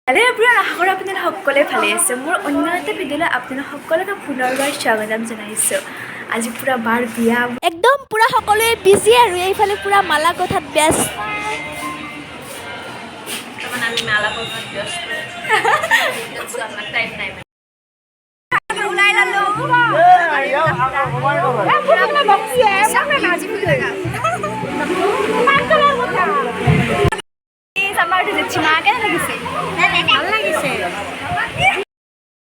আৰে আপোনাৰ আশা কৰোঁ আপোনালোক সকলোৱে ভালে আছে। মোৰ অন্য এটা ভিডিঅ'লৈ আপোনালোক সকলোকে পুনৰবাৰ স্বাগতম জনাইছোঁ। আজি পুৰা বাৰ বিয়া একদম পুৰা সকলোৱে বিজি আৰু এইফালে পুৰা মালা কথাত ব্যস্ত। আমি মালা কথাত ব্যস্ত ওলাই লালো আমাৰ চিমা কেনে লাগিছে? ভাল লাগিছে,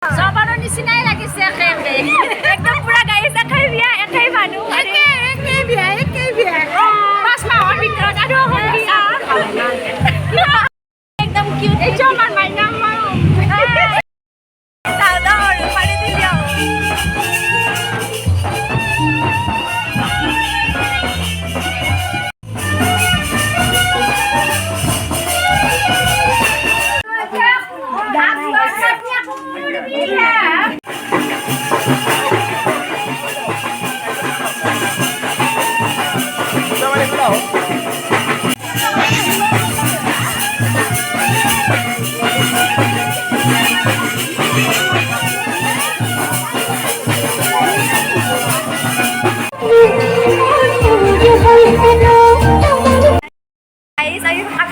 জবানৰ নিচিনাই লাগিছে। একদম পুৰা গাড়ী একাই বিয়া একাই মানুহ একে বিয়া 5 মাহৰ ভিতৰত আৰু একদম কিউট। এই জমান মাইনা দাদা আৰু পানী দি দিয়ক।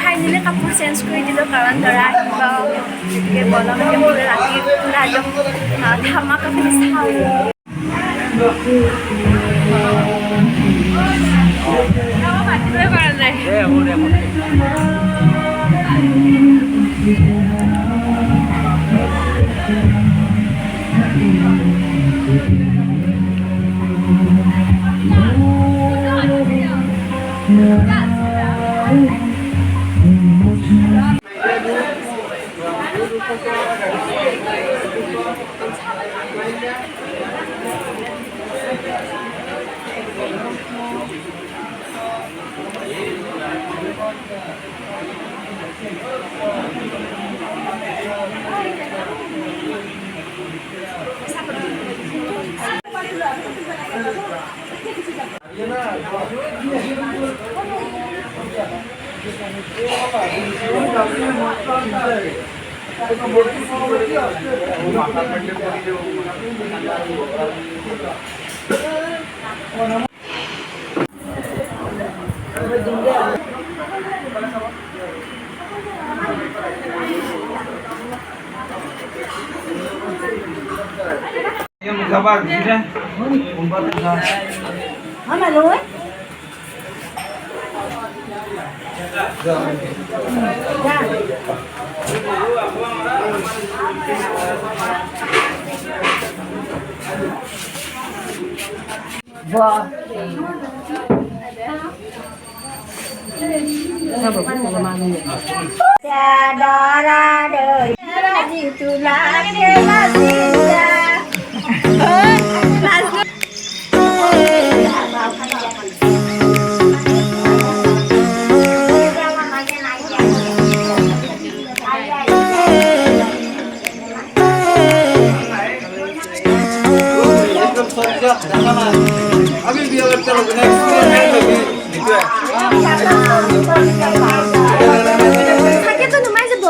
ফাইনেলি কাপোৰ চেঞ্জ কৰি দিলোঁ কাৰণ ল'ৰা আহিব, গতিকে বলম ৰাতি পুৰা একদম ধামাকা কৰি চাওঁ। মাতিবই পৰা নাই। अभी भी अगर चलो থাকে তো নুমাই যাব।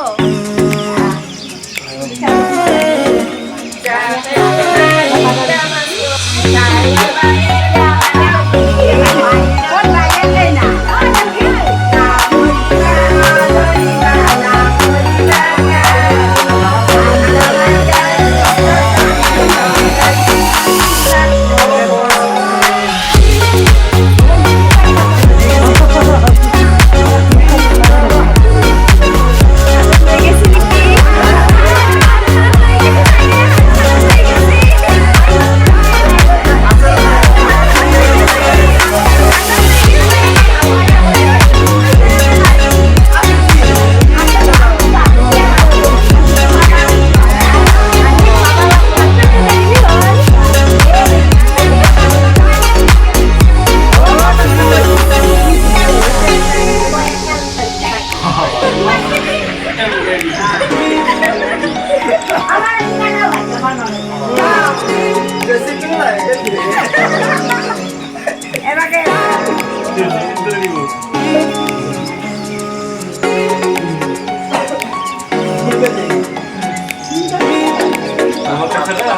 আমার কাছে না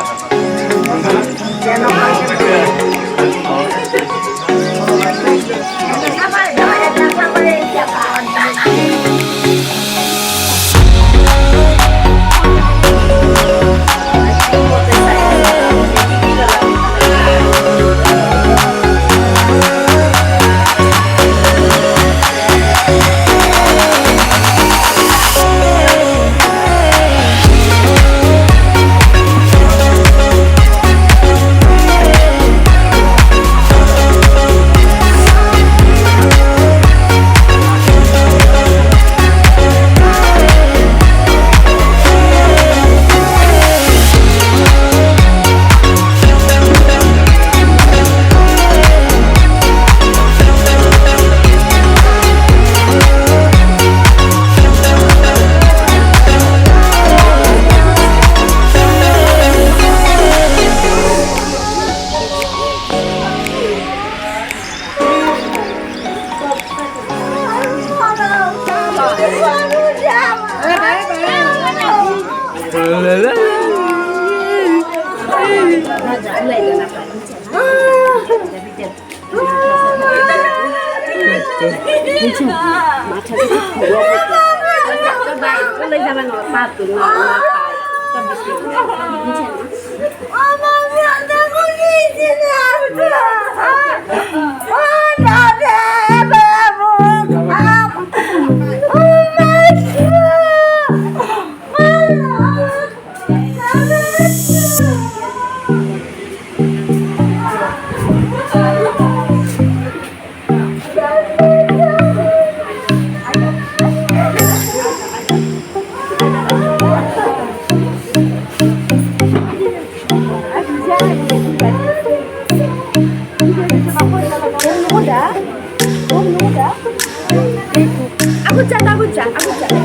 Aku cak.